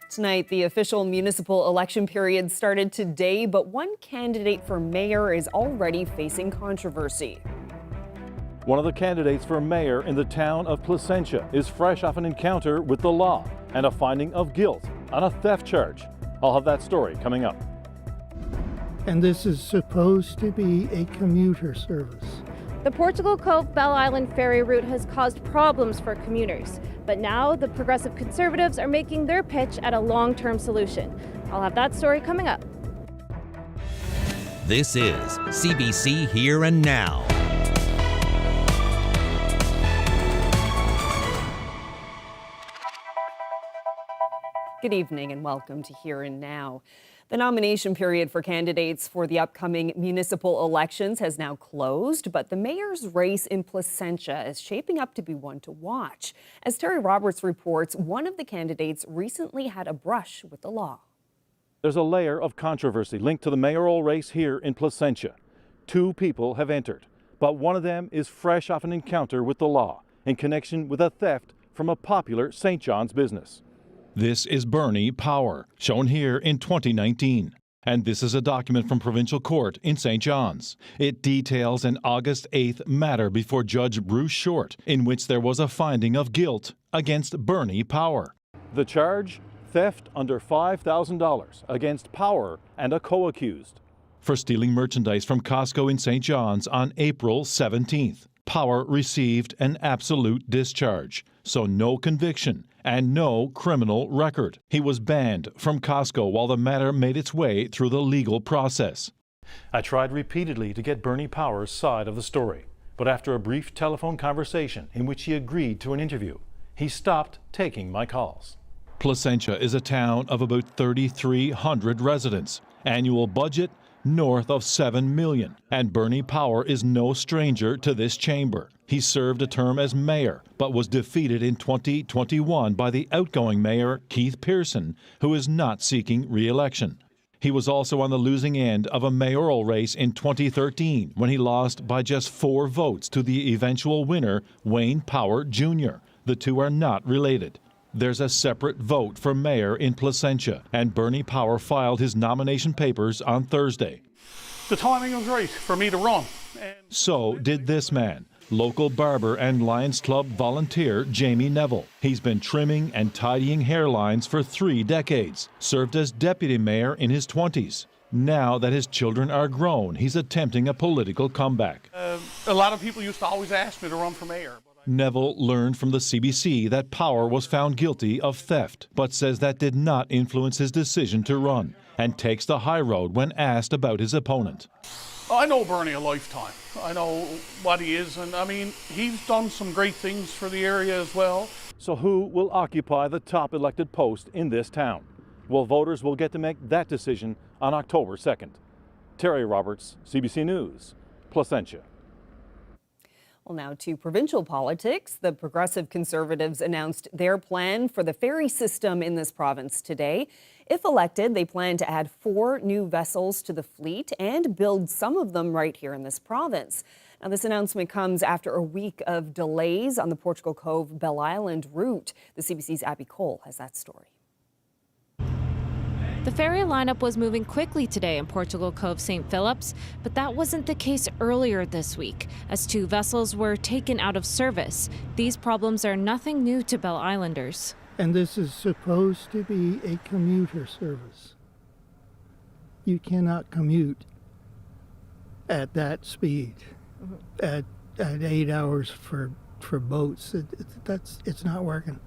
Tonight, the official municipal election period started today, but one candidate for mayor is already facing controversy. One of the candidates for mayor in the town of Placentia is fresh off an encounter with the law and a finding of guilt on a theft charge. I'll have that story coming up. And this is supposed to be a commuter service. The Portugal Cove Bell Island ferry route has caused problems for commuters, but now the progressive conservatives are making their pitch at a long-term solution. I'll have that story coming up. This is CBC Here and Now. Good evening and welcome to Here and Now. The nomination period for candidates for the upcoming municipal elections has now closed, but the mayor's race in Placentia is shaping up to be one to watch. As Terry Roberts reports, one of the candidates recently had a brush with the law. There's a layer of controversy linked to the mayoral race here in Placentia. Two people have entered, but one of them is fresh off an encounter with the law in connection with a theft from a popular St. John's business. This is Bernie Power, shown here in 2019. And this is a document from Provincial Court in St. John's. It details an August 8th matter before Judge Bruce Short, in which there was a finding of guilt against Bernie Power. The charge? Theft under $5,000 against Power and a co-accused. For stealing merchandise from Costco in St. John's on April 17th. Power received an absolute discharge, so no conviction and no criminal record. He was banned from Costco while the matter made its way through the legal process. I tried repeatedly to get Bernie Power's side of the story, but after a brief telephone conversation in which he agreed to an interview, he stopped taking my calls. Placentia is a town of about 3,300 residents. Annual budget north of $7 million, and Bernie Power is no stranger to this chamber. He served a term as mayor, but was defeated in 2021 by the outgoing mayor, Keith Pearson, who is not seeking re-election. He was also on the losing end of a mayoral race in 2013 when he lost by just 4 votes to the eventual winner, Wayne Power Jr. The two are not related. There's a separate vote for mayor in Placentia, and Bernie Power filed his nomination papers on Thursday. The timing was right for me to run. So did this man, local barber and Lions Club volunteer Jamie Neville. He's been trimming and tidying hairlines for 3 decades, served as deputy mayor in his 20s. Now that his children are grown, he's attempting a political comeback. A lot of people used to always ask me to run for mayor. Neville learned from the CBC that Power was found guilty of theft, but says that did not influence his decision to run, and takes the high road when asked about his opponent. I know Bernie a lifetime. I know what he is, and I mean, he's done some great things for the area as well. So who will occupy the top elected post in this town? Well, voters will get to make that decision on October 2nd. Terry Roberts, CBC News, Placentia. Well, now to provincial politics. The Progressive Conservatives announced their plan for the ferry system in this province today. If elected, they plan to add 4 new vessels to the fleet and build some of them right here in this province. Now, this announcement comes after a week of delays on the Portugal Cove Bell Island route. The CBC's Abby Cole has that story. The ferry lineup was moving quickly today in Portugal Cove St. Phillips, but that wasn't the case earlier this week, as 2 vessels were taken out of service. These problems are nothing new to Bell Islanders. And this is supposed to be a commuter service. You cannot commute at that speed, at 8 hours for boats. It's not working.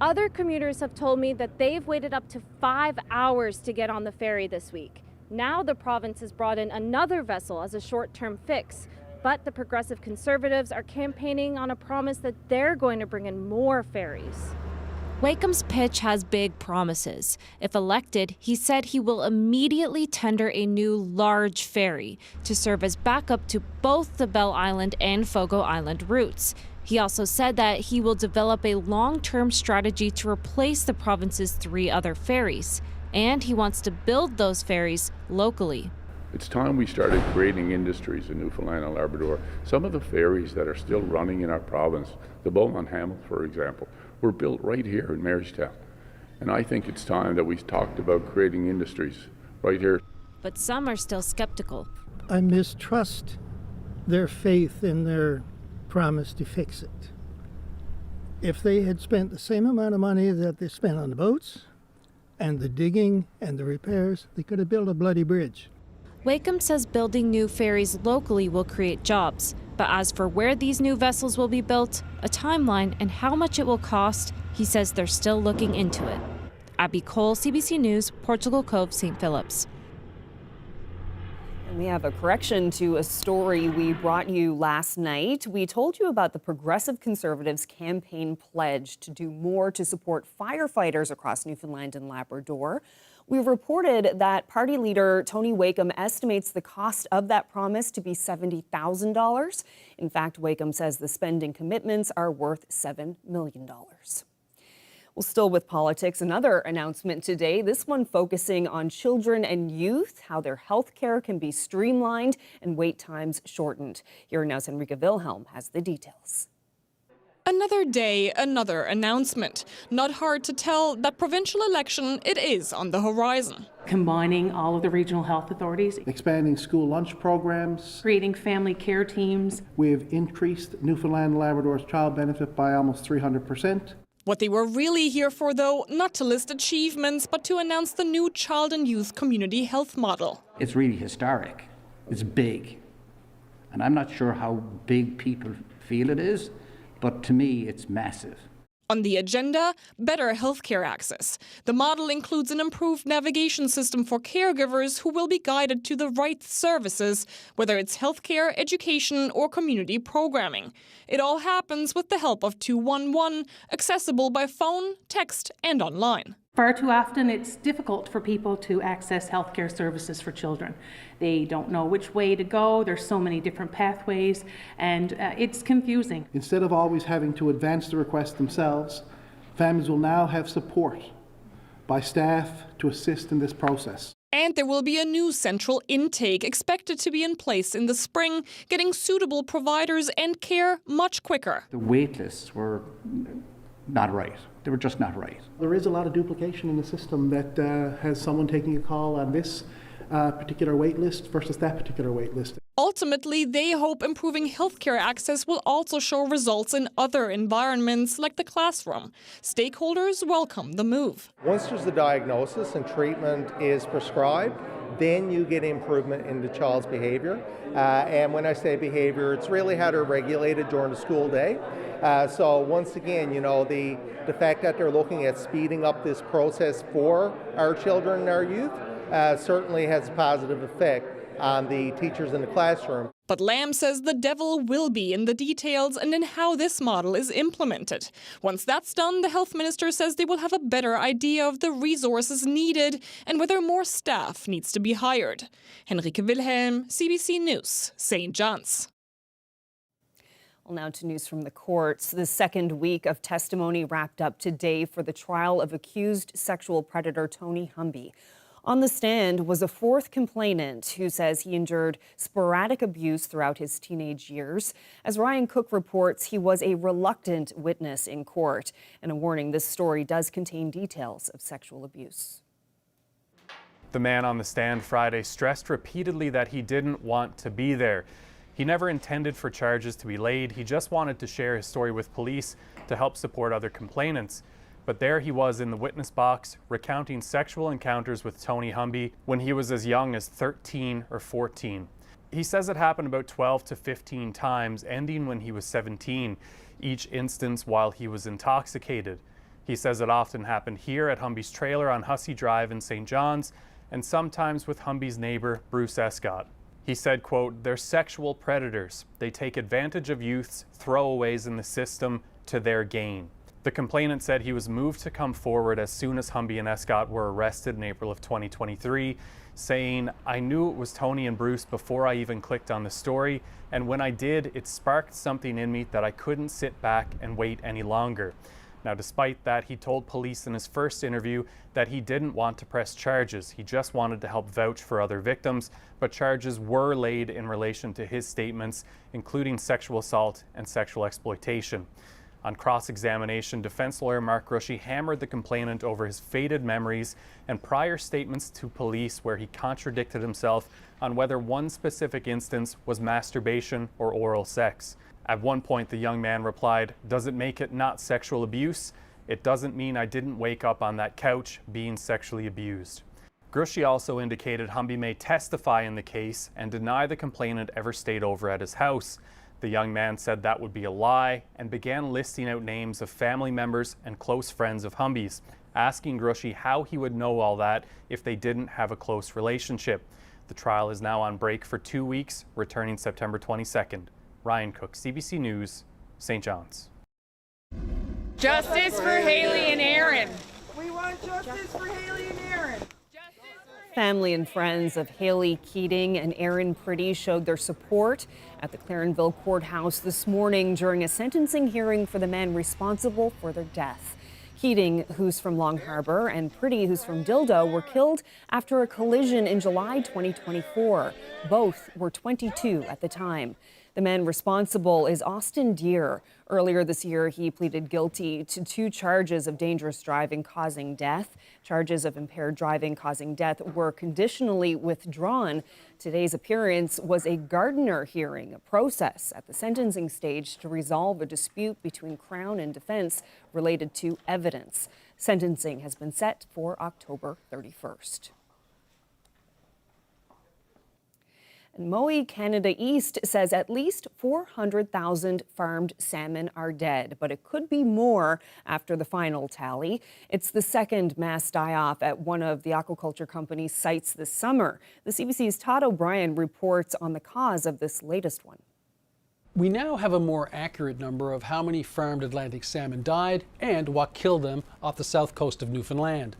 Other commuters have told me that they've waited up to 5 hours to get on the ferry this week. Now the province has brought in another vessel as a short-term fix, but the Progressive Conservatives are campaigning on a promise that they're going to bring in more ferries. Wakeham's pitch has big promises. If elected, he said he will immediately tender a new large ferry to serve as backup to both the Bell Island and Fogo Island routes. He also said that he will develop a long-term strategy to replace the province's 3 other ferries, and he wants to build those ferries locally. It's time we started creating industries in Newfoundland and Labrador. Some of the ferries that are still running in our province, the Beaumont Hamel, for example, were built right here in Marystown. And I think it's time that we talked about creating industries right here. But some are still skeptical. I mistrust their faith in their promise to fix it. If they had spent the same amount of money that they spent on the boats and the digging and the repairs, they could have built a bloody bridge. Wakeham says building new ferries locally will create jobs. But as for where these new vessels will be built, a timeline, and how much it will cost, he says they're still looking into it. Abby Cole, CBC News, Portugal Cove, St. Phillips. And we have a correction to a story we brought you last night. We told you about the Progressive Conservatives' campaign pledge to do more to support firefighters across Newfoundland and Labrador. We reported that party leader Tony Wakeham estimates the cost of that promise to be $70,000. In fact, Wakeham says the spending commitments are worth $7 million. Well, still with politics, another announcement today, this one focusing on children and youth, how their health care can be streamlined and wait times shortened. Here now's Henrika Wilhelm has the details. Another day, another announcement. Not hard to tell that provincial election, it is on the horizon. Combining all of the regional health authorities. Expanding school lunch programs. Creating family care teams. We've increased Newfoundland and Labrador's child benefit by almost 300%. What they were really here for, though, not to list achievements, but to announce the new child and youth community health model. It's really historic. It's big. And I'm not sure how big people feel it is, but to me, it's massive. On the agenda, better healthcare access. The model includes an improved navigation system for caregivers who will be guided to the right services, whether it's healthcare, education, or community programming. It all happens with the help of 211, accessible by phone, text, and online. Far too often, it's difficult for people to access healthcare services for children. They don't know which way to go. There's so many different pathways, and it's confusing. Instead of always having to advance the request themselves, families will now have support by staff to assist in this process. And there will be a new central intake expected to be in place in the spring, getting suitable providers and care much quicker. The wait lists were not right. They were just not right. There is a lot of duplication in the system that has someone taking a call on this particular wait list versus that particular wait list. Ultimately, they hope improving healthcare access will also show results in other environments like the classroom. Stakeholders welcome the move. Once there's the diagnosis and treatment is prescribed, then you get improvement in the child's behavior. And when I say behavior, it's really how they're regulated during the school day. So once again, you know, the fact that they're looking at speeding up this process for our children and our youth certainly has a positive effect on the teachers in the classroom. But Lamb says the devil will be in the details and in how this model is implemented. Once that's done, the health minister says they will have a better idea of the resources needed and whether more staff needs to be hired. Henrika Wilhelm, CBC News, St. John's. Well, now to news from the courts. The second week of testimony wrapped up today for the trial of accused sexual predator Tony Humby. On the stand was a fourth complainant who says he endured sporadic abuse throughout his teenage years. As Ryan Cook reports, he was a reluctant witness in court. And a warning, this story does contain details of sexual abuse. The man on the stand Friday stressed repeatedly that he didn't want to be there. He never intended for charges to be laid. He just wanted to share his story with police to help support other complainants. But there he was in the witness box, recounting sexual encounters with Tony Humby when he was as young as 13 or 14. He says it happened about 12 to 15 times, ending when he was 17, each instance while he was intoxicated. He says it often happened here at Humby's trailer on Hussey Drive in St. John's, and sometimes with Humby's neighbor, Bruce Escott. He said, quote, "They're sexual predators. They take advantage of youth's throwaways in the system to their gain." The complainant said he was moved to come forward as soon as Humby and Escott were arrested in April of 2023, saying, "I knew it was Tony and Bruce before I even clicked on the story, and when I did, it sparked something in me that I couldn't sit back and wait any longer." Now, despite that, he told police in his first interview that he didn't want to press charges. He just wanted to help vouch for other victims, but charges were laid in relation to his statements, including sexual assault and sexual exploitation. On cross-examination, defense lawyer Mark Grushey hammered the complainant over his faded memories and prior statements to police where he contradicted himself on whether one specific instance was masturbation or oral sex. At one point, the young man replied, "Does it make it not sexual abuse? It doesn't mean I didn't wake up on that couch being sexually abused." Grushey also indicated Humby may testify in the case and deny the complainant ever stayed over at his house. The young man said that would be a lie and began listing out names of family members and close friends of Humby's, asking Grushey how he would know all that if they didn't have a close relationship. The trial is now on break for 2 weeks, returning September 22nd. Ryan Cook, CBC News, St. John's. Justice for Haley and Aaron. We want justice for Haley and Aaron. Family and friends of Haley Keating and Aaron Pretty showed their support at the Clarenville courthouse this morning during a sentencing hearing for the man responsible for their death. Keating, who's from Long Harbor, and Pretty, who's from Dildo, were killed after a collision in July 2024. Both were 22 at the time. The man responsible is Austin Deere. Earlier this year, he pleaded guilty to 2 charges of dangerous driving causing death. Charges of impaired driving causing death were conditionally withdrawn. Today's appearance was a Gardner hearing, a process at the sentencing stage to resolve a dispute between Crown and defense related to evidence. Sentencing has been set for October 31st. And Mowi Canada East says at least 400,000 farmed salmon are dead, but it could be more after the final tally. It's the second mass die-off at one of the aquaculture company's sites this summer. The CBC's Todd O'Brien reports on the cause of this latest one. We now have a more accurate number of how many farmed Atlantic salmon died and what killed them off the south coast of Newfoundland.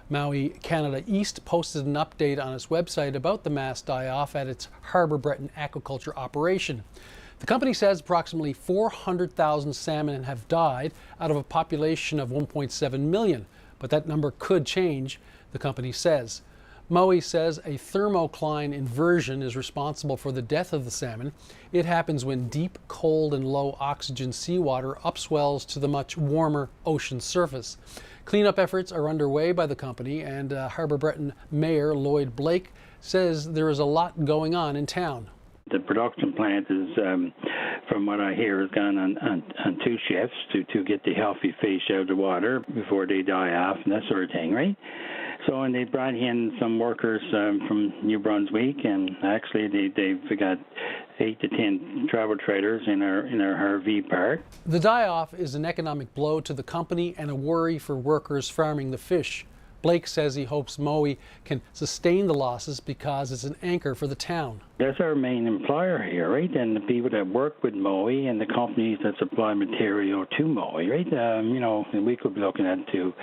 Maui Canada East posted an update on its website about the mass die-off at its Harbour Breton aquaculture operation. The company says approximately 400,000 salmon have died out of a population of 1.7 million, but that number could change, the company says. Maui says a thermocline inversion is responsible for the death of the salmon. It happens when deep, cold, and low oxygen seawater upswells to the much warmer ocean surface. Cleanup efforts are underway by the company, and Harbour Breton Mayor Lloyd Blake says there is a lot going on in town. The production plant is, from what I hear, has gone on 2 shifts to get the healthy fish out of the water before they die off and that sort of thing, right? So, and they brought in some workers from New Brunswick, and actually they've got 8 to 10 travel trailers in our RV park. The die-off is an economic blow to the company and a worry for workers farming the fish. Blake says he hopes Mowi can sustain the losses because it's an anchor for the town. That's our main employer here, right? And the people that work with Mowi and the companies that supply material to Mowi, right? You know, we could be looking at to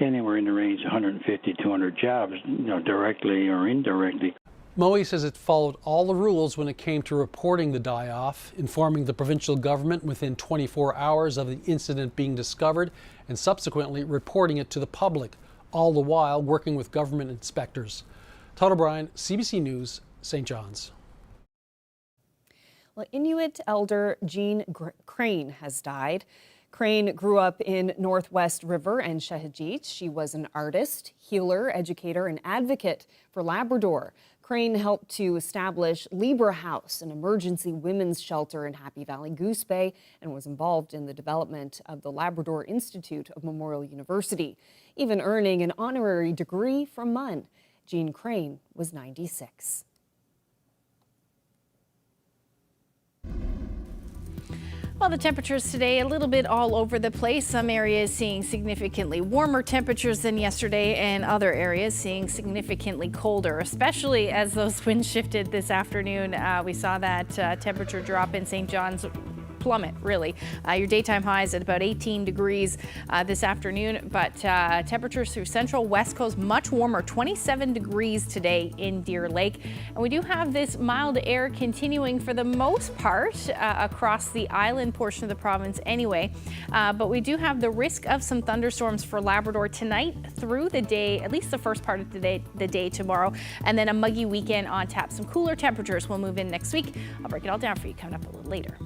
anywhere in the range of 150, 200 jobs, you know, directly or indirectly. Mowi says it followed all the rules when it came to reporting the die-off, informing the provincial government within 24 hours of the incident being discovered and subsequently reporting it to the public, all the while working with government inspectors. Todd O'Brien, CBC News, St. John's. Well, Inuit elder Jean Crane has died. Crane grew up in Northwest River and Shehajit. She was an artist, healer, educator, and advocate for Labrador. Crane helped to establish Libra House, an emergency women's shelter in Happy Valley Goose Bay, and was involved in the development of the Labrador Institute of Memorial University, even earning an honorary degree from MUN. Jean Crane was 96. Well, the temperatures today a little bit all over the place. Some areas seeing significantly warmer temperatures than yesterday, and other areas seeing significantly colder, especially as those winds shifted this afternoon. We saw that temperature drop in St. John's plummet, really. Your daytime highs at about 18 degrees this afternoon, but temperatures through central west coast much warmer, 27 degrees today in Deer Lake. And we do have this mild air continuing for the most part across the island portion of the province anyway, but we do have the risk of some thunderstorms for Labrador tonight through the day, at least the first part of the day tomorrow, and then a muggy weekend on tap. Some cooler temperatures will move in next week. I'll break it all down for you coming up a little later.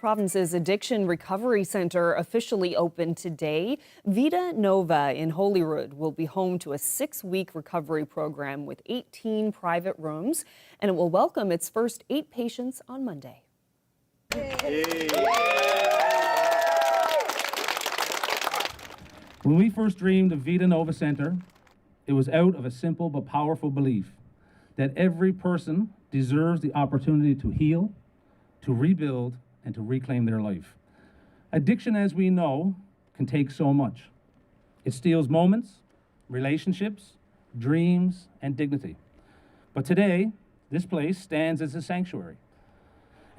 province's Addiction Recovery Centre officially opened today. Vida Nova in Holyrood will be home to a 6-week recovery program with 18 private rooms, and it will welcome its first 8 patients on Monday. When we first dreamed of Vida Nova Centre, it was out of a simple but powerful belief that every person deserves the opportunity to heal, to rebuild, and to reclaim their life. Addiction, as we know, can take so much. It steals moments, relationships, dreams, and dignity. But today, this place stands as a sanctuary,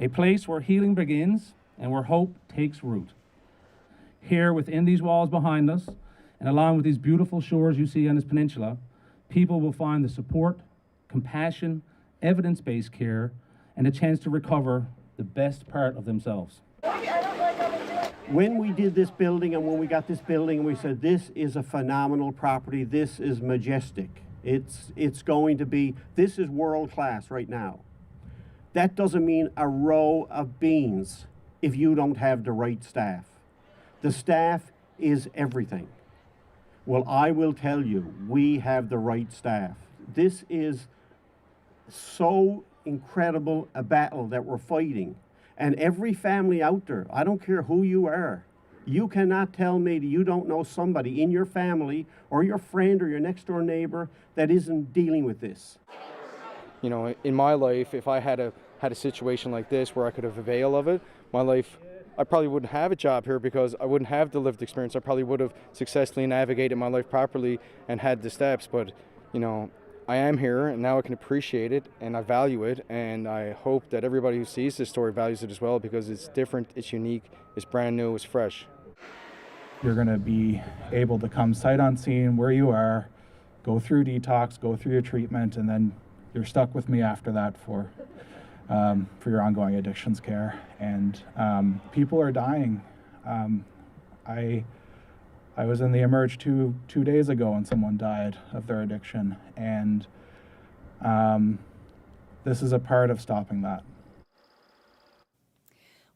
a place where healing begins and where hope takes root. Here within these walls behind us, and along with these beautiful shores you see on this peninsula, people will find the support, compassion, evidence-based care, and a chance to recover the best part of themselves. When we did this building and when we got this building, we said, this is a phenomenal property, this is majestic. It's going to be, this is world class right now. That doesn't mean a row of beans if you don't have the right staff. The staff is everything. Well, I will tell you, we have the right staff. This is so incredible a battle that we're fighting. And every family out there, I don't care who you are, you cannot tell me that you don't know somebody in your family or your friend or your next door neighbor that isn't dealing with this. You know, in my life, if I had a situation like this where I could have avail of it, my life, I probably wouldn't have a job here because I wouldn't have the lived experience. I probably would have successfully navigated my life properly and had the steps. But, you know, I am here and now I can appreciate it and I value it. And I hope that everybody who sees this story values it as well because it's different, it's unique, it's brand new, it's fresh. You're going to be able to come sight unseen where you are, go through detox, go through your treatment, and then you're stuck with me after that for your ongoing addictions care. And people are dying. I was in the Emerge two days ago and someone died of their addiction. And this is a part of stopping that.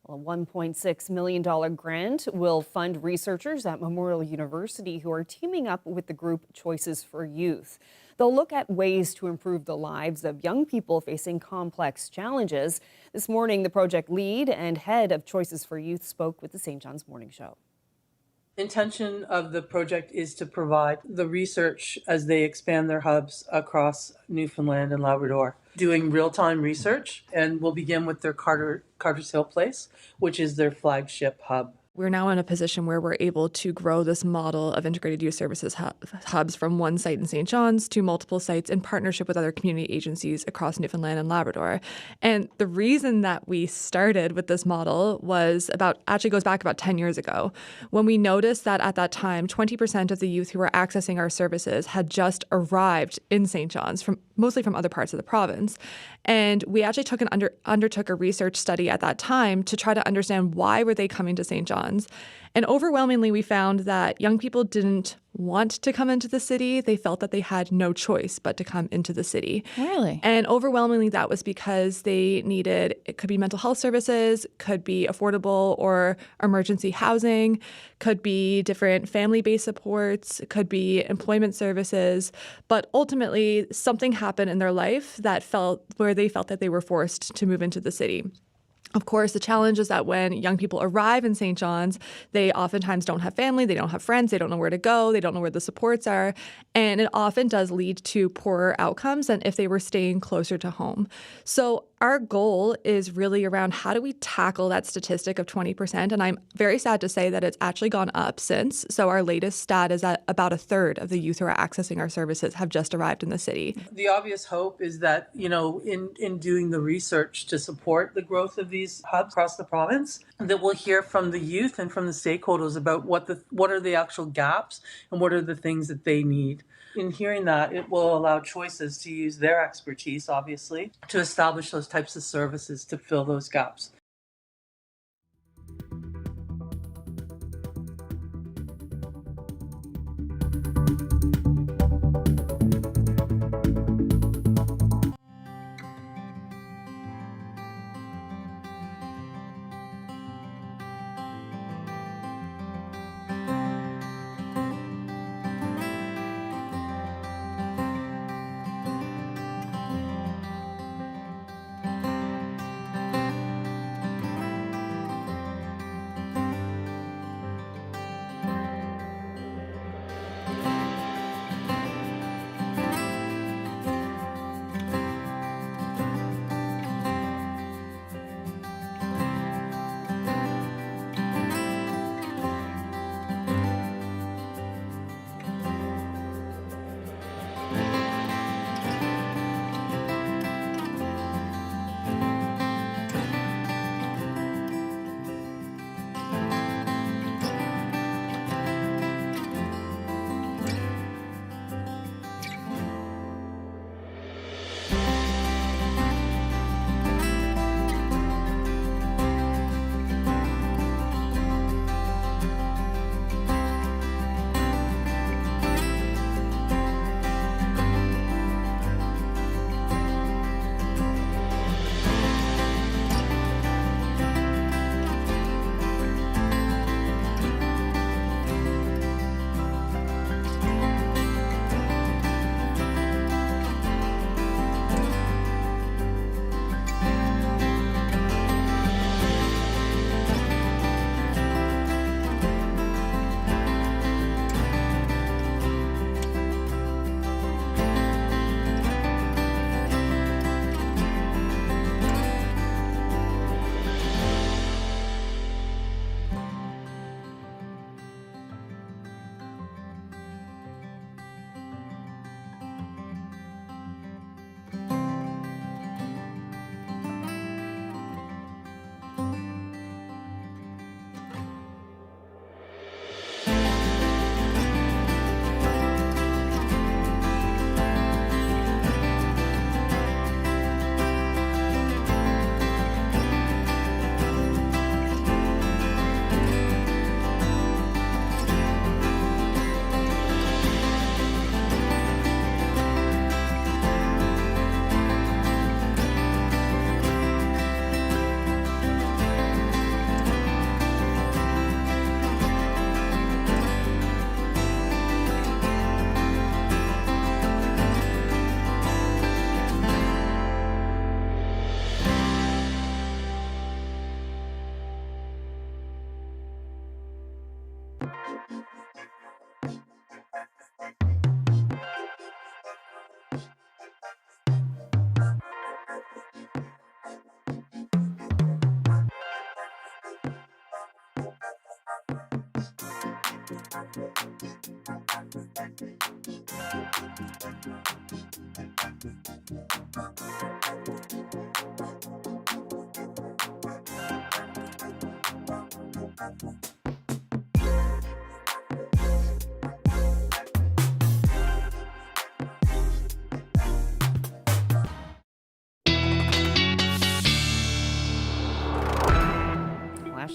A $1.6 million grant will fund researchers at Memorial University who are teaming up with the group Choices for Youth. They'll look at ways to improve the lives of young people facing complex challenges. This morning, the project lead and head of Choices for Youth spoke with the St. John's Morning Show. The intention of the project is to provide the research as they expand their hubs across Newfoundland and Labrador, doing real-time research, and we'll begin with their Carter's Hill place, which is their flagship hub. We're now in a position where we're able to grow this model of integrated youth services hubs from one site in St. John's to multiple sites in partnership with other community agencies across Newfoundland and Labrador. And the reason that we started with this model goes back about 10 years ago, when we noticed that at that time, 20% of the youth who were accessing our services had just arrived in St. John's, mostly from other parts of the province. And we actually undertook a research study at that time to try to understand why were they coming to St. John's. And overwhelmingly, we found that young people didn't want to come into the city. They felt that they had no choice but to come into the city. Really? And overwhelmingly, that was because they needed, it could be mental health services, could be affordable or emergency housing, could be different family-based supports, could be employment services. But ultimately, something happened in their life where they felt that they were forced to move into the city. Of course, the challenge is that when young people arrive in St. John's, they oftentimes don't have family, they don't have friends, they don't know where to go, they don't know where the supports are, and it often does lead to poorer outcomes than if they were staying closer to home. So our goal is really around how do we tackle that statistic of 20%, and I'm very sad to say that it's actually gone up since. So our latest stat is that about a third of the youth who are accessing our services have just arrived in the city. The obvious hope is that, in doing the research to support the growth of these hubs across the province, that we'll hear from the youth and from the stakeholders about what are the actual gaps and what are the things that they need. In hearing that, it will allow Choices to use their expertise, obviously, to establish those types of services to fill those gaps.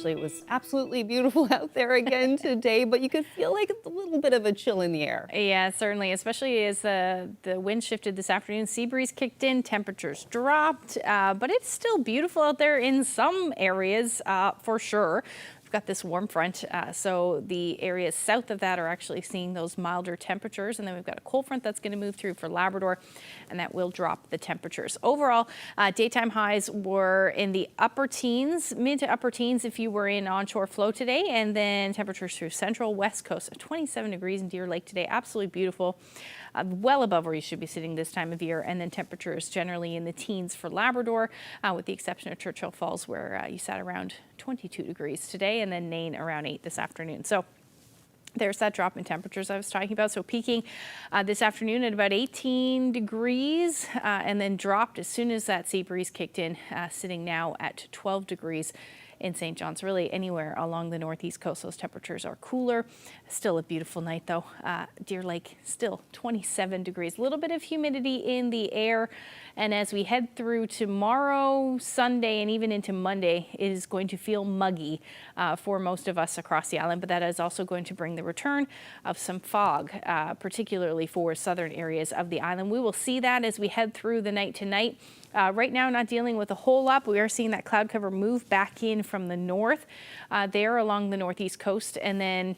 Ashley, it was absolutely beautiful out there again today, but you could feel like a little bit of a chill in the air. Yeah, certainly, especially as the wind shifted this afternoon. Sea breeze kicked in, temperatures dropped, but it's still beautiful out there in some areas for sure. We've got this warm front, so the areas south of that are actually seeing those milder temperatures, and then we've got a cold front that's going to move through for Labrador, and that will drop the temperatures. Overall, daytime highs were in the upper teens, mid to upper teens if you were in onshore flow today, and then temperatures through central west coast, 27 degrees in Deer Lake today, absolutely beautiful. Well above where you should be sitting this time of year, and then temperatures generally in the teens for Labrador, with the exception of Churchill Falls, where you sat around 22 degrees today, and then Nain around 8 this afternoon. So there's that drop in temperatures I was talking about. So peaking this afternoon at about 18 degrees, and then dropped as soon as that sea breeze kicked in, sitting now at 12 degrees. In St. John's. Really anywhere along the northeast coast, those temperatures are cooler. Still a beautiful night though. Deer Lake still 27 degrees. A little bit of humidity in the air, and as we head through tomorrow, Sunday, and even into Monday, it is going to feel muggy for most of us across the island, but that is also going to bring the return of some fog, particularly for southern areas of the island. We will see that as we head through the night tonight. Right now, not dealing with a whole lot. We are seeing that cloud cover move back in from the north there along the northeast coast. And then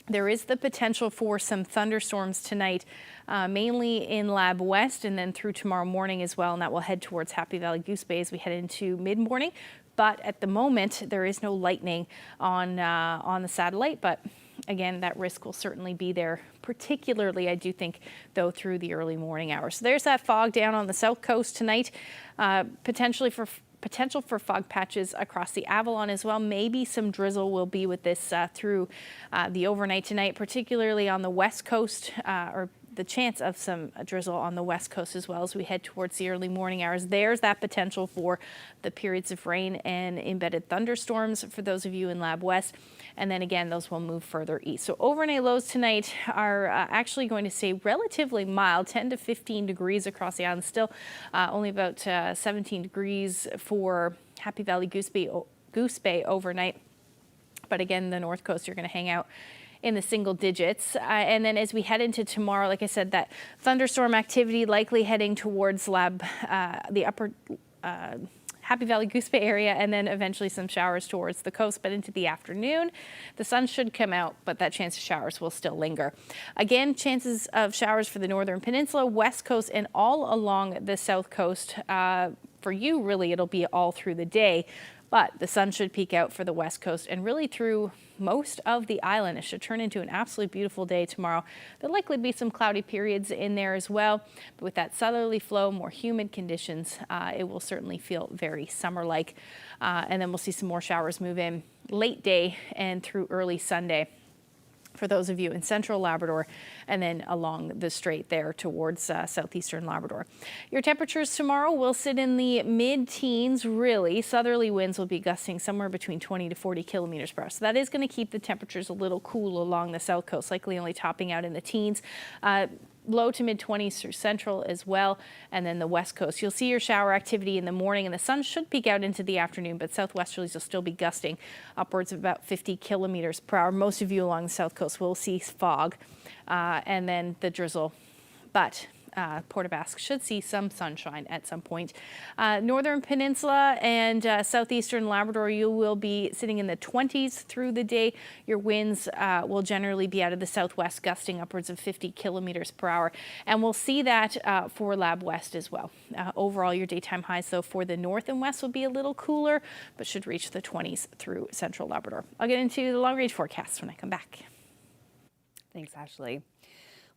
there is the potential for some thunderstorms tonight, mainly in Lab West and then through tomorrow morning as well. And that will head towards Happy Valley Goose Bay as we head into mid-morning. But at the moment, there is no lightning on the satellite. But again, that risk will certainly be there, particularly, I do think, though, through the early morning hours. So there's that fog down on the south coast tonight, potential for fog patches across the Avalon as well. Maybe some drizzle will be with this through the overnight tonight, particularly on the west coast, or the chance of some drizzle on the west coast as well as we head towards the early morning hours. There's that potential for the periods of rain and embedded thunderstorms for those of you in Lab West. And then again, those will move further east. So overnight lows tonight are actually going to stay relatively mild, 10 to 15 degrees across the island. Still only about 17 degrees for Happy Valley Goose Bay overnight. But again, the north coast, you're going to hang out in the single digits. And then as we head into tomorrow, like I said, that thunderstorm activity likely heading towards the upper Happy Valley Goose Bay area, and then eventually some showers towards the coast. But into the afternoon, the sun should come out, but that chance of showers will still linger. Again, chances of showers for the northern peninsula, west coast, and all along the south coast. For you, really, it'll be all through the day. But the sun should peak out for the west coast and really through most of the island. It should turn into an absolutely beautiful day tomorrow. There'll likely be some cloudy periods in there as well. But with that southerly flow, more humid conditions, it will certainly feel very summer-like. And then we'll see some more showers move in late day and through early Sunday for those of you in central Labrador, and then along the strait there towards southeastern Labrador. Your temperatures tomorrow will sit in the mid-teens, really. Southerly winds will be gusting somewhere between 20 to 40 kilometers per hour. So that is going to keep the temperatures a little cool along the south coast, likely only topping out in the teens. Low to mid-20s through central as well, and then the west coast. You'll see your shower activity in the morning, and the sun should peak out into the afternoon, but southwesterlies will still be gusting upwards of about 50 kilometers per hour. Most of you along the south coast will see fog and then the drizzle. But Port aux Basques should see some sunshine at some point. Northern Peninsula and southeastern Labrador, you will be sitting in the 20s through the day. Your winds will generally be out of the southwest, gusting upwards of 50 kilometers per hour. And we'll see that for Lab West as well. Overall, your daytime highs, though, for the north and west will be a little cooler, but should reach the 20s through central Labrador. I'll get into the long-range forecast when I come back. Thanks, Ashley.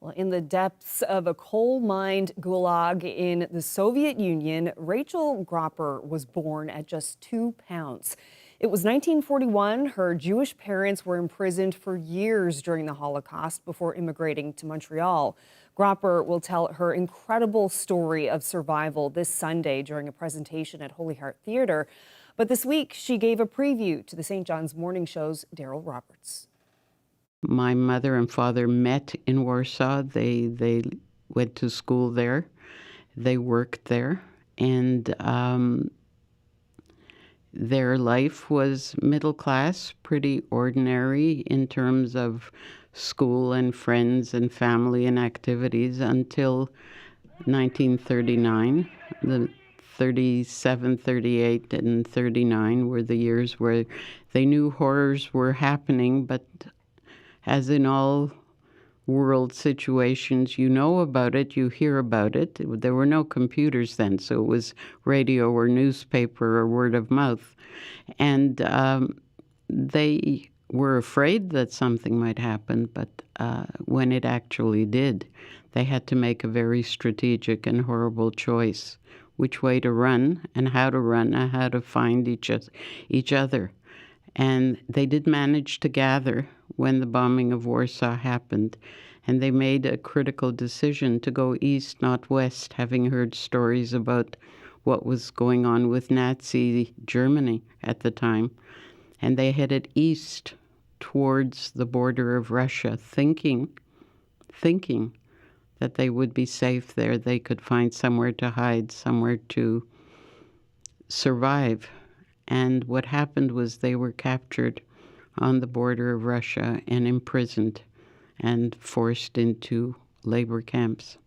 Well, in the depths of a coal-mined gulag in the Soviet Union, Rachel Gropper was born at just 2 pounds. It was 1941. Her Jewish parents were imprisoned for years during the Holocaust before immigrating to Montreal. Gropper will tell her incredible story of survival this Sunday during a presentation at Holy Heart Theatre. But this week, she gave a preview to the St. John's Morning Show's Daryl Roberts. My mother and father met in Warsaw. They went to school there. They worked there. And their life was middle class, pretty ordinary in terms of school and friends and family and activities until 1939. The 37, 38, and 39 were the years where they knew horrors were happening, but as in all world situations, you know about it, you hear about it. There were no computers then, so it was radio or newspaper or word of mouth. And they were afraid that something might happen, but when it actually did, they had to make a very strategic and horrible choice, which way to run and how to find each other. And they did manage to gather when the bombing of Warsaw happened, and they made a critical decision to go east, not west, having heard stories about what was going on with Nazi Germany at the time. And they headed east towards the border of Russia, thinking that they would be safe there. They could find somewhere to hide, somewhere to survive. And what happened was they were captured on the border of Russia and imprisoned and forced into labor camps.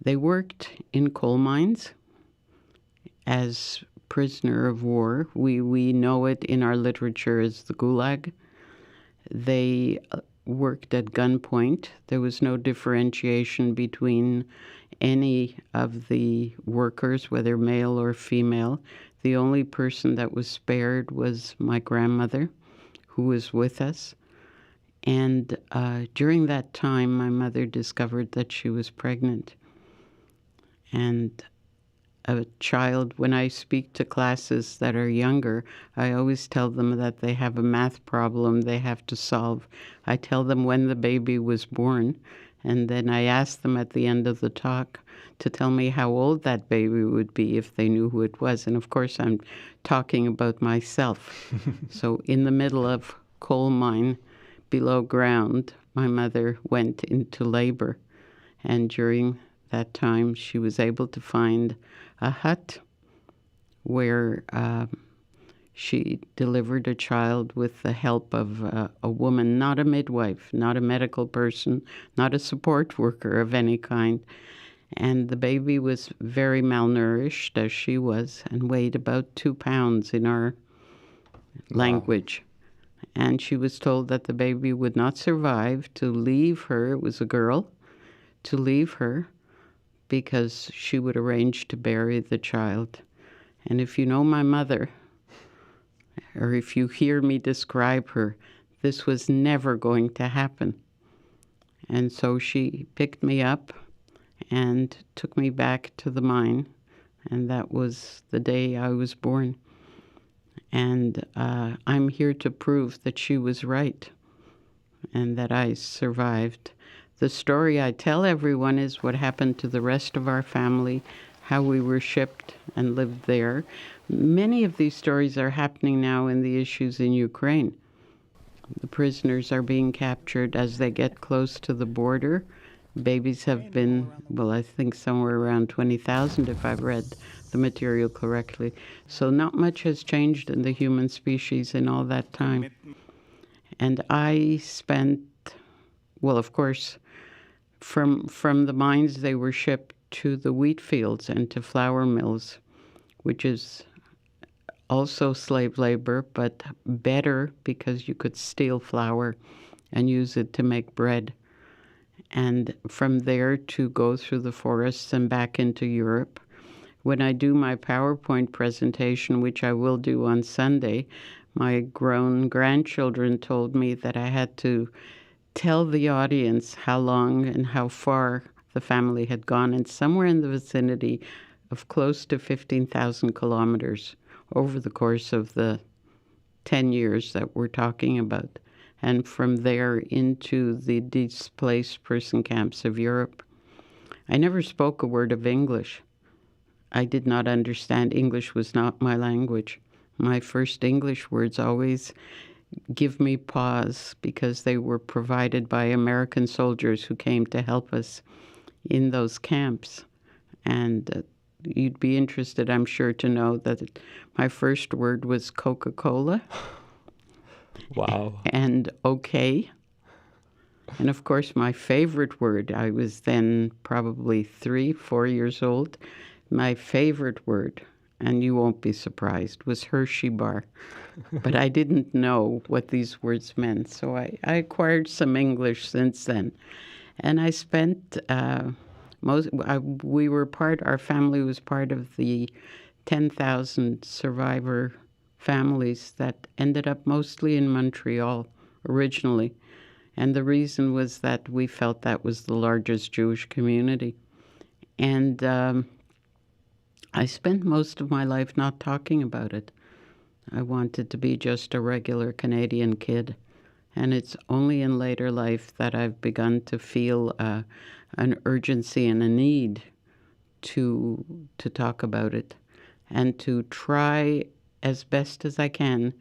They worked in coal mines as prisoner of war. We know it in our literature as the Gulag. They worked at gunpoint. There was no differentiation between any of the workers, whether male or female. The only person that was spared was my grandmother, who was with us. And during that time, my mother discovered that she was pregnant. And a child, when I speak to classes that are younger, I always tell them that they have a math problem they have to solve. I tell them when the baby was born, and then I ask them at the end of the talk to tell me how old that baby would be if they knew who it was. And of course, I'm talking about myself. So in the middle of coal mine, below ground, my mother went into labor. And during that time, she was able to find a hut where she delivered a child with the help of a woman, not a midwife, not a medical person, not a support worker of any kind. And the baby was very malnourished, as she was, and weighed about 2 pounds in our language. And she was told that the baby would not survive, to leave her, it was a girl, to leave her because she would arrange to bury the child. And if you know my mother, or if you hear me describe her, this was never going to happen. And so she picked me up and took me back to the mine, and that was the day I was born. And I'm here to prove that she was right and that I survived. The story I tell everyone is what happened to the rest of our family, how we were shipped and lived there. Many of these stories are happening now in the issues in Ukraine. The prisoners are being captured as they get close to the border. Babies have been, well, I think somewhere around 20,000 if I've read the material correctly. So not much has changed in the human species in all that time. And I spent, well, of course, From the mines, they were shipped to the wheat fields and to flour mills, which is also slave labor, but better because you could steal flour and use it to make bread. And from there to go through the forests and back into Europe. When I do my PowerPoint presentation, which I will do on Sunday, my grown grandchildren told me that I had to tell the audience how long and how far the family had gone, and somewhere in the vicinity of close to 15,000 kilometers over the course of the 10 years that we're talking about, and from there into the displaced person camps of Europe. I never spoke a word of English. I did not understand. English was not my language. My first English words always give me pause because they were provided by American soldiers who came to help us in those camps. And you'd be interested, I'm sure, to know that my first word was Coca-Cola. Wow. And okay. And of course, my favorite word, I was then probably 4 years old. My favorite word, and you won't be surprised, was Hershey bar. But I didn't know what these words meant. So I acquired some English since then. And I spent our family was part of the 10,000 survivor families that ended up mostly in Montreal originally. And the reason was that we felt that was the largest Jewish community. And I spent most of my life not talking about it. I wanted to be just a regular Canadian kid. And it's only in later life that I've begun to feel an urgency and a need to talk about it and to try as best as I can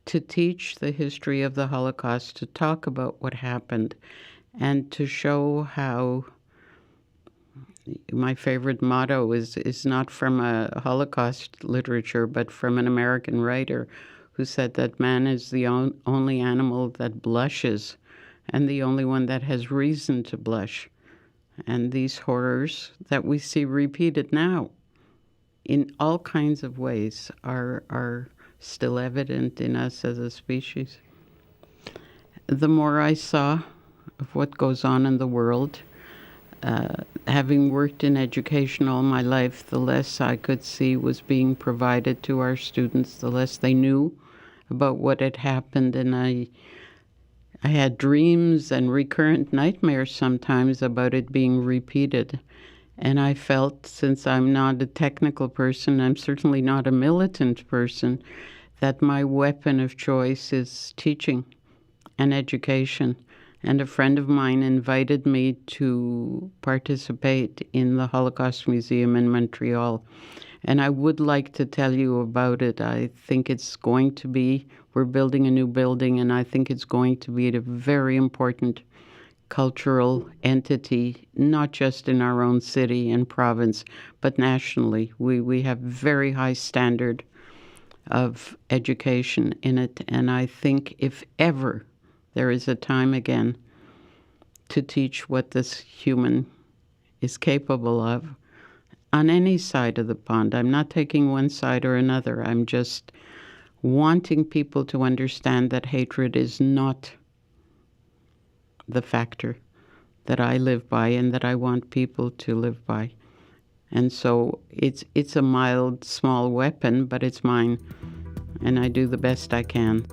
to teach the history of the Holocaust, to talk about what happened, and to show how my favorite motto is not from a Holocaust literature, but from an American writer who said that man is the only animal that blushes and the only one that has reason to blush. And these horrors that we see repeated now in all kinds of ways are still evident in us as a species. The more I saw of what goes on in the world, having worked in education all my life, the less I could see was being provided to our students, the less they knew about what had happened. And I had dreams and recurrent nightmares sometimes about it being repeated. And I felt, since I'm not a technical person, I'm certainly not a militant person, that my weapon of choice is teaching and education. And a friend of mine invited me to participate in the Holocaust Museum in Montreal. And I would like to tell you about it. I think it's going to be, we're building a new building, and I think it's going to be a very important cultural entity, not just in our own city and province, but nationally. We have very high standard of education in it. And I think if ever there is a time again to teach what this human is capable of on any side of the pond. I'm not taking one side or another. I'm just wanting people to understand that hatred is not the factor that I live by and that I want people to live by. And so it's a mild, small weapon, but it's mine, and I do the best I can.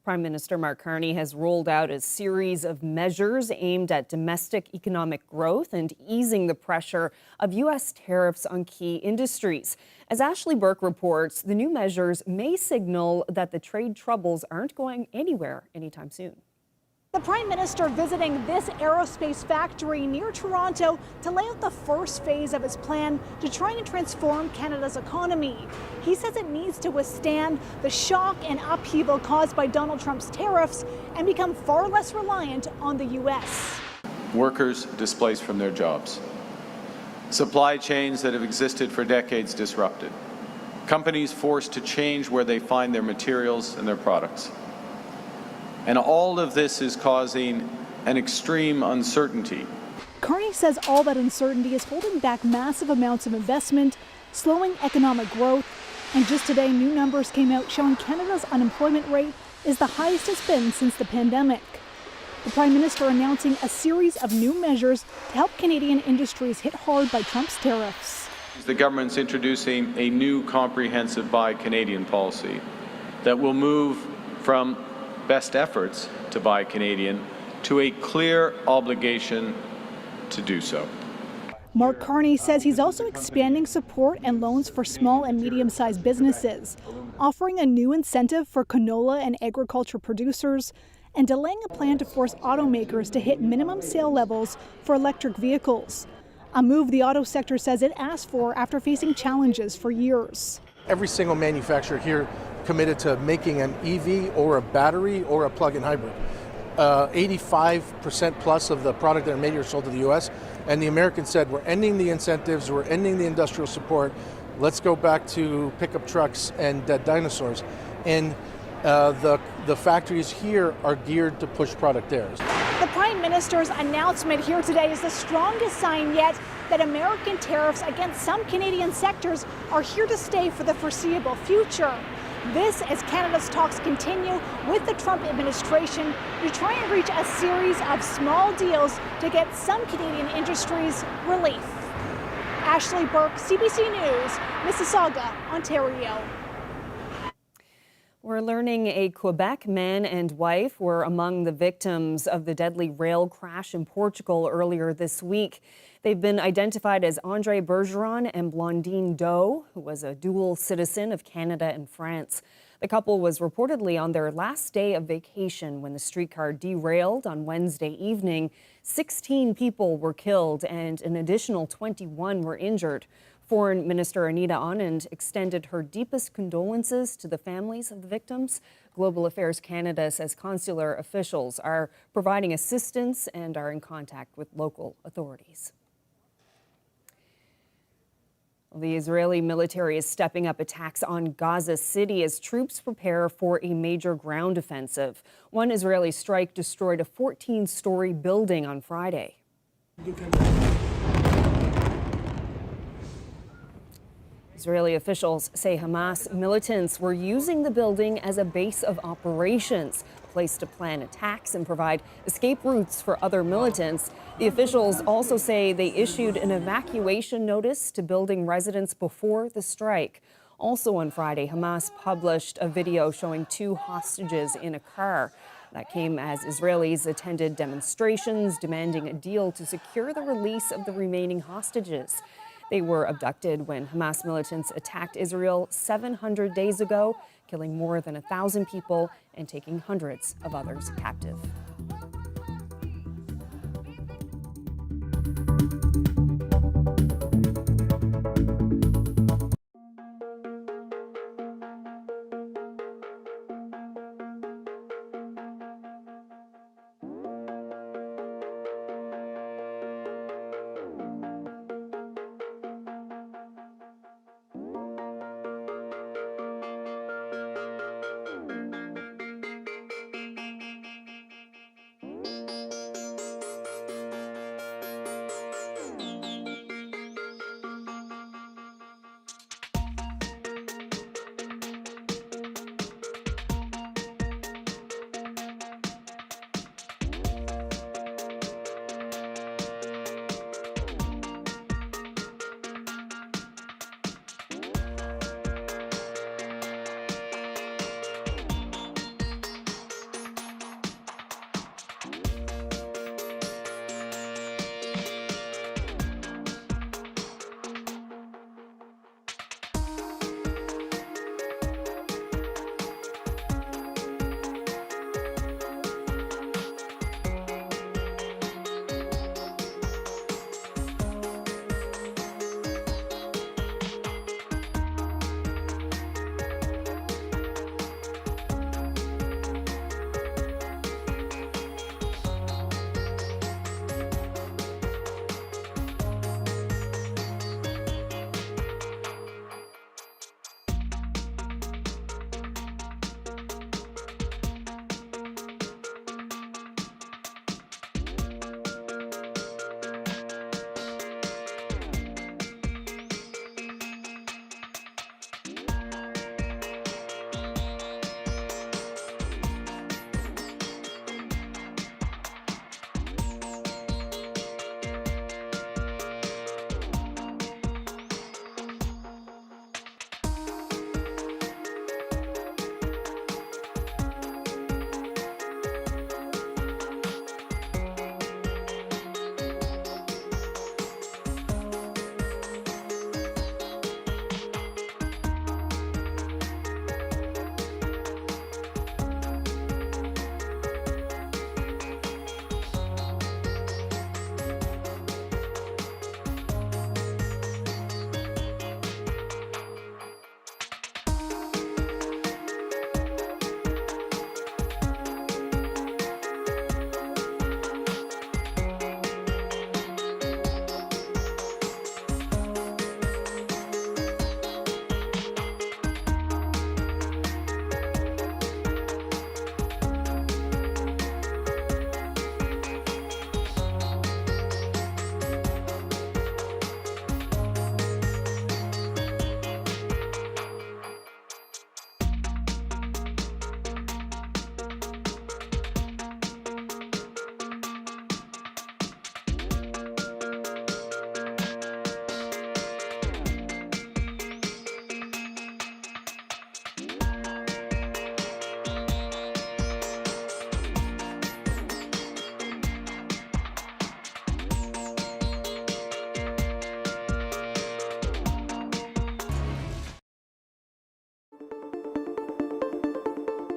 Prime Minister Mark Carney has rolled out a series of measures aimed at domestic economic growth and easing the pressure of U.S. tariffs on key industries. As Ashley Burke reports, the new measures may signal that the trade troubles aren't going anywhere anytime soon. The Prime Minister visiting this aerospace factory near Toronto to lay out the first phase of his plan to try and transform Canada's economy. He says it needs to withstand the shock and upheaval caused by Donald Trump's tariffs and become far less reliant on the U.S. Workers displaced from their jobs. Supply chains that have existed for decades disrupted. Companies forced to change where they find their materials and their products. And all of this is causing an extreme uncertainty. Carney says all that uncertainty is holding back massive amounts of investment, slowing economic growth, and just today new numbers came out showing Canada's unemployment rate is the highest it's been since the pandemic. The Prime Minister announcing a series of new measures to help Canadian industries hit hard by Trump's tariffs. The government's introducing a new comprehensive Buy Canadian policy that will move from best efforts to buy Canadian to a clear obligation to do so. Mark Carney says he's also expanding support and loans for small and medium-sized businesses, offering a new incentive for canola and agriculture producers, and delaying a plan to force automakers to hit minimum sale levels for electric vehicles, a move the auto sector says it asked for after facing challenges for years. Every single manufacturer here committed to making an EV or a battery or a plug-in hybrid. 85% plus of the product that are made here sold to the U.S. And the Americans said, we're ending the incentives, we're ending the industrial support. Let's go back to pickup trucks and dead dinosaurs. And the factories here are geared to push product there. The Prime Minister's announcement here today is the strongest sign yet that American tariffs against some Canadian sectors are here to stay for the foreseeable future. This as Canada's talks continue with the Trump administration to try and reach a series of small deals to get some Canadian industries relief. Ashley Burke, CBC News, Mississauga, Ontario. We're learning a Quebec man and wife were among the victims of the deadly rail crash in Portugal earlier this week. They've been identified as Andre Bergeron and Blondine Doe, who was a dual citizen of Canada and France. The couple was reportedly on their last day of vacation when the streetcar derailed on Wednesday evening. 16 people were killed and an additional 21 were injured. Foreign Minister Anita Anand extended her deepest condolences to the families of the victims. Global Affairs Canada says consular officials are providing assistance and are in contact with local authorities. The Israeli military is stepping up attacks on Gaza City as troops prepare for a major ground offensive. One Israeli strike destroyed a 14-story building on Friday. Israeli officials say Hamas militants were using the building as a base of operations, a place to plan attacks and provide escape routes for other militants. The officials also say they issued an evacuation notice to building residents before the strike. Also on Friday, Hamas published a video showing 2 hostages in a car. That came as Israelis attended demonstrations demanding a deal to secure the release of the remaining hostages. They were abducted when Hamas militants attacked Israel 700 days ago, killing more than 1,000 people and taking hundreds of others captive.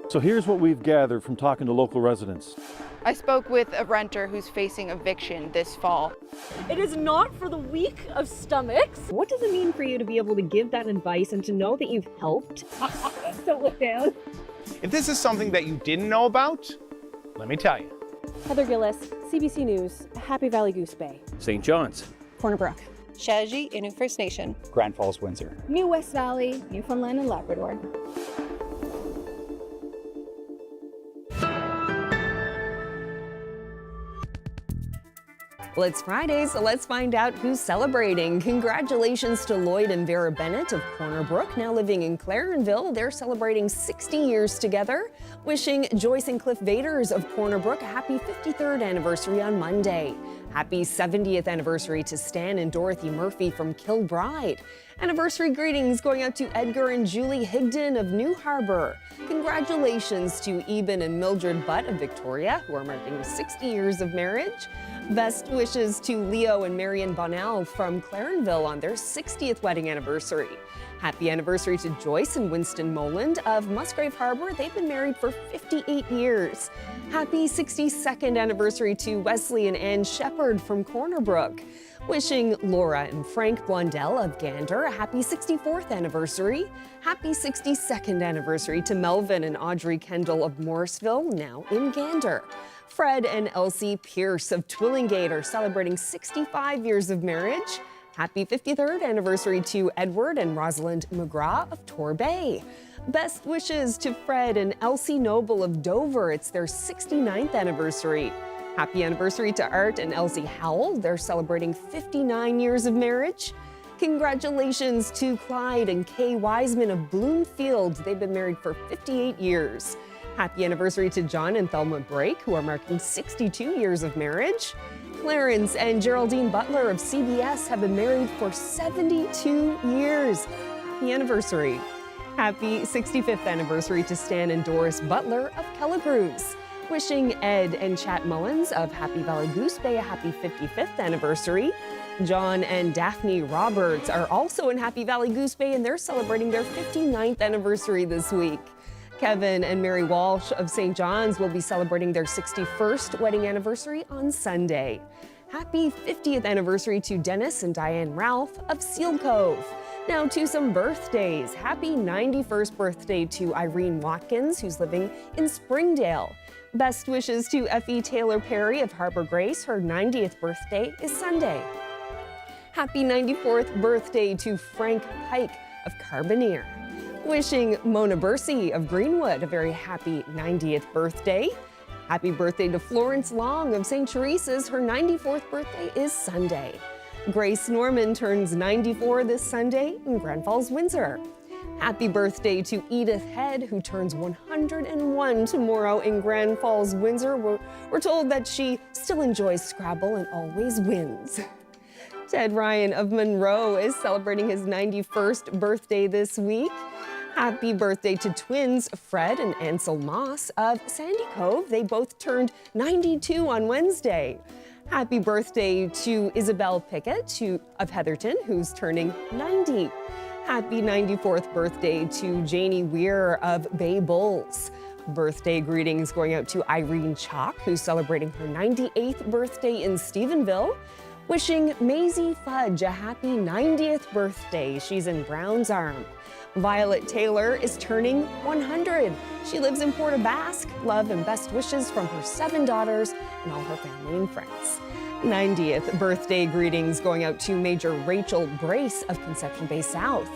So here's what we've gathered from talking to local residents. I spoke with a renter who's facing eviction this fall. It is not for the weak of stomachs. What does it mean for you to be able to give that advice and to know that you've helped? Don't look down. If this is something that you didn't know about, let me tell you. Heather Gillis, CBC News, Happy Valley Goose Bay. St. John's. Corner Brook. Shaji, Inuit First Nation. Grand Falls, Windsor. New West Valley, Newfoundland and Labrador. Well, it's Friday, so let's find out who's celebrating. Congratulations to Lloyd and Vera Bennett of Corner Brook, now living in Clarenville. They're celebrating 60 years together. Wishing Joyce and Cliff Vaders of Corner Brook a happy 53rd anniversary on Monday. Happy 70th anniversary to Stan and Dorothy Murphy from Kilbride. Anniversary greetings going out to Edgar and Julie Higdon of New Harbour. Congratulations to Eben and Mildred Butt of Victoria, who are marking 60 years of marriage. Best wishes to Leo and Marion Bonnell from Clarenville on their 60th wedding anniversary. Happy anniversary to Joyce and Winston Moland of Musgrave Harbour. They've been married for 58 years. Happy 62nd anniversary to Wesley and Ann Shepherd from Corner Brook. Wishing Laura and Frank Blondell of Gander a happy 64th anniversary. Happy 62nd anniversary to Melvin and Audrey Kendall of Morrisville, now in Gander. Fred and Elsie Pierce of Twillingate are celebrating 65 years of marriage. Happy 53rd anniversary to Edward and Rosalind McGraw of Torbay. Best wishes to Fred and Elsie Noble of Dover. It's their 69th anniversary. Happy anniversary to Art and Elsie Howell. They're celebrating 59 years of marriage. Congratulations to Clyde and Kay Wiseman of Bloomfield. They've been married for 58 years. Happy anniversary to John and Thelma Brake, who are marking 62 years of marriage. Clarence and Geraldine Butler of CBS have been married for 72 years. Happy anniversary. Happy 65th anniversary to Stan and Doris Butler of Kelligrews. Wishing Ed and Chat Mullins of Happy Valley Goose Bay a happy 55th anniversary. John and Daphne Roberts are also in Happy Valley Goose Bay, and they're celebrating their 59th anniversary this week. Kevin and Mary Walsh of St. John's will be celebrating their 61st wedding anniversary on Sunday. Happy 50th anniversary to Dennis and Diane Ralph of Seal Cove. Now to some birthdays. Happy 91st birthday to Irene Watkins, who's living in Springdale. Best wishes to Effie Taylor Perry of Harbor Grace. Her 90th birthday is Sunday. Happy 94th birthday to Frank Pike of Carbonear. Wishing Mona Bursey of Greenwood a very happy 90th birthday. Happy birthday to Florence Long of St. Teresa's. Her 94th birthday is Sunday. Grace Norman turns 94 this Sunday in Grand Falls, Windsor. Happy birthday to Edith Head, who turns 101 tomorrow in Grand Falls, Windsor. We're told that she still enjoys Scrabble and always wins. Ted Ryan of Monroe is celebrating his 91st birthday this week. Happy birthday to twins Fred and Ansel Moss of Sandy Cove. They both turned 92 on Wednesday. Happy birthday to Isabel Pickett of Heatherton, who's turning 90. Happy 94th birthday to Janie Weir of Bay Bulls. Birthday greetings going out to Irene Chalk, who's celebrating her 98th birthday in Stephenville. Wishing Maisie Fudge a happy 90th birthday. She's in Brown's Arm. Violet Taylor is turning 100. She lives in Port aux Basques. Love and best wishes from her 7 daughters and all her family and friends. 90th birthday greetings going out to Major Rachel Brace of Conception Bay South.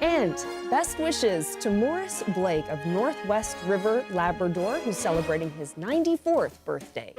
And best wishes to Morris Blake of Northwest River, Labrador, who's celebrating his 94th birthday.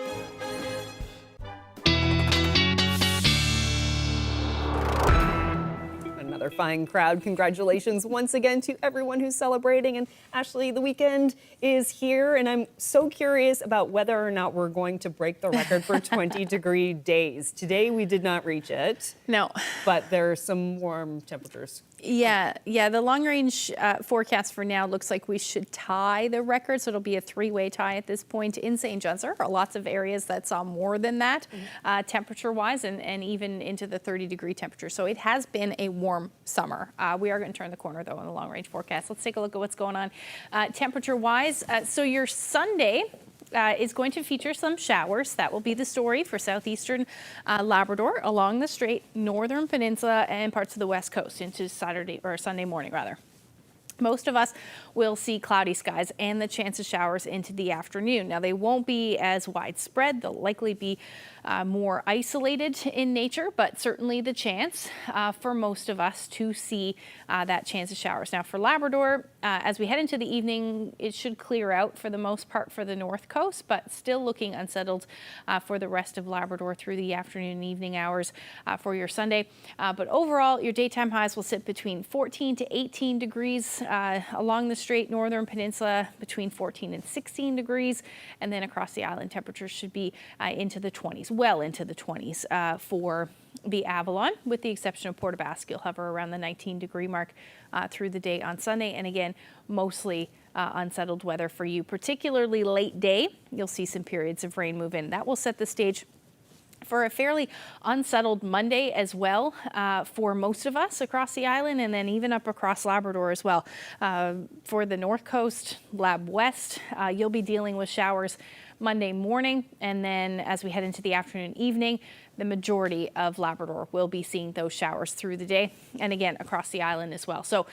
Another fine crowd. Congratulations once again to everyone who's celebrating. And Ashley, the weekend is here, and I'm so curious about whether or not we're going to break the record for 20-degree days. Today we did not reach it. No. But there are some warm temperatures Yeah, the long range forecast for now looks like we should tie the record, so it'll be a three-way tie at this point in St. John's. There are lots of areas that saw more than that temperature-wise, and even into the 30-degree temperature. So it has been a warm summer. We are going to turn the corner, though, in the long range forecast. Let's take a look at what's going on temperature-wise. So your Sunday is going to feature some showers. That will be the story for southeastern Labrador along the straight northern peninsula and parts of the west coast into Saturday or Sunday morning rather. Most of us will see cloudy skies and the chance of showers into the afternoon. Now, they won't be as widespread. They'll likely be more isolated in nature, but certainly the chance for most of us to see that chance of showers. Now, for Labrador, as we head into the evening, it should clear out for the most part for the north coast, but still looking unsettled for the rest of Labrador through the afternoon and evening hours for your Sunday. But overall, your daytime highs will sit between 14 to 18 degrees along the straight northern peninsula, between 14 and 16 degrees, and then across the island temperatures should be into the 20s, well into the 20s for the Avalon, with the exception of Port aux Basques. You'll hover around the 19-degree mark through the day on Sunday, and again, mostly unsettled weather for you, particularly late day. You'll see some periods of rain move in. That will set the stage for a fairly unsettled Monday as well for most of us across the island, and then even up across Labrador as well. For the north coast, Lab West, you'll be dealing with showers Monday morning, and then as we head into the afternoon, evening, the majority of Labrador will be seeing those showers through the day, and again across the island as well. So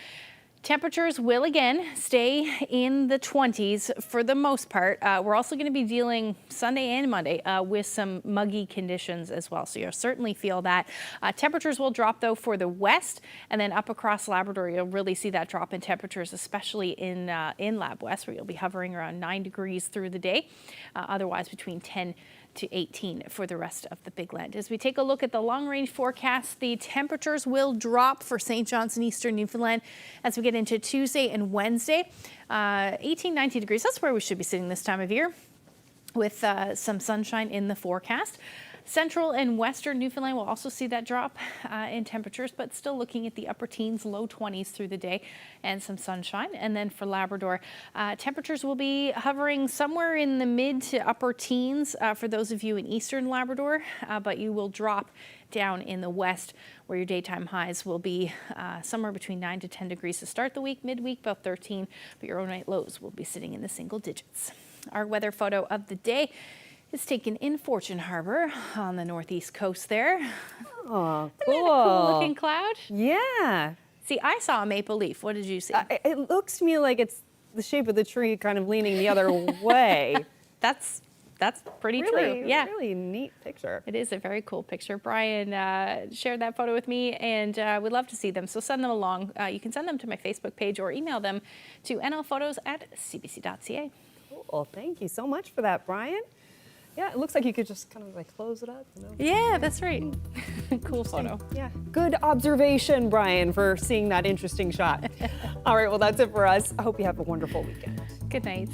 temperatures will again stay in the 20s for the most part. We're also going to be dealing Sunday and Monday with some muggy conditions as well. So you'll certainly feel that. Temperatures will drop though for the west, and then up across Labrador, you'll really see that drop in temperatures, especially in Lab West, where you'll be hovering around 9 degrees through the day. Otherwise between 10 to 18 for the rest of the Big Land. As we take a look at the long-range forecast, the temperatures will drop for St. John's and eastern Newfoundland as we get into Tuesday and Wednesday. 18, 19 degrees, that's where we should be sitting this time of year, with some sunshine in the forecast. Central and western Newfoundland will also see that drop in temperatures, but still looking at the upper teens, low 20s through the day and some sunshine. And then for Labrador, temperatures will be hovering somewhere in the mid to upper teens for those of you in eastern Labrador, but you will drop down in the west, where your daytime highs will be somewhere between 9 to 10 degrees to start the week, midweek about 13, but your overnight lows will be sitting in the single digits. Our weather photo of the day is taken in Fortune Harbor on the northeast coast there. Oh, cool. Isn't that a cool looking cloud? Yeah. See, I saw a maple leaf. What did you see? It looks to me like it's the shape of the tree kind of leaning the other way. That's pretty really, true. Yeah. Really neat picture. It is a very cool picture. Brian shared that photo with me, and we'd love to see them. So send them along. You can send them to my Facebook page or email them to nlphotos@cbc.ca. Cool. Thank you so much for that, Brian. Yeah, it looks like you could just kind of like close it up. You know? Yeah, that's right. Cool photo. Yeah. Good observation, Brian, for seeing that interesting shot. All right, well, that's it for us. I hope you have a wonderful weekend. Good night.